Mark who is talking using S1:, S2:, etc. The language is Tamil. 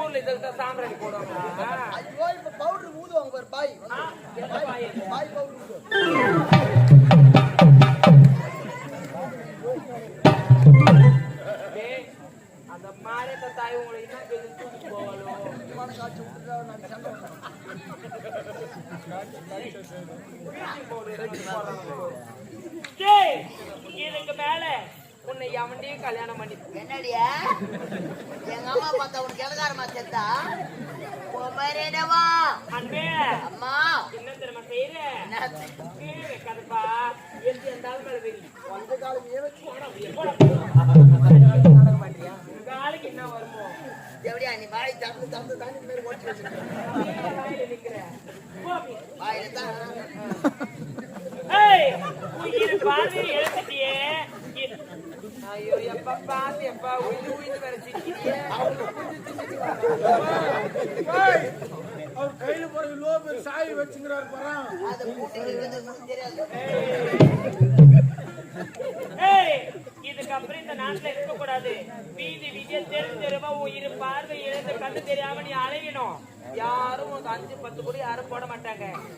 S1: ஊர்ல இதுக்கு சாம்பிராணி போடுவாங்க. ஐயோ இப்ப பவுடர் ஊதுவாங்க பாரு பாய். பாய் பவுடர் ஊது. அந்த மாரேட்ட தாய் உங்களை என்ன பேரு தூக்கி போவாளோ மன காட்சி விட்டுறா நான் சண்டை இதுக்கு மேல உன்னை எவன்டையும் கல்யாணம் பண்ணி
S2: என்னடியா எங்க அம்மா பார்த்தா உனக்கு எலகாரமா செத்தா
S1: அன்பே
S2: அம்மா
S1: என்ன தெரியுமா செய்யற கதப்பா எந்த மேல வெறி அந்த காலம் காலுக்கு என்ன வருமோ
S2: எப்படியா நீ வாய் தந்து தந்து தாண்டி மேல ஓட்டி
S1: நிக்கிற
S2: வாயில தான்
S1: பார்வை எழுத்துட்டியே. ஐயோ எப்ப பாத்து எப்ப உயிர் உயிர் வேற சிக்கிறியே.
S3: அவர் கையில போறது லோபு சாய் வச்சுங்கிறாரு பரம்.
S2: அது கூட்டிட்டு தெரியாது.
S1: இதுக்கப்புறம் இந்த நாட்டுல இருக்க கூடாது. வீதி வீதிய தெரிஞ்சா உயிர் பார்வை எழுந்து கண்டு தெரியாம நீ அலையணும். யாரும் 5-10 கூட யாரும் போட மாட்டாங்க.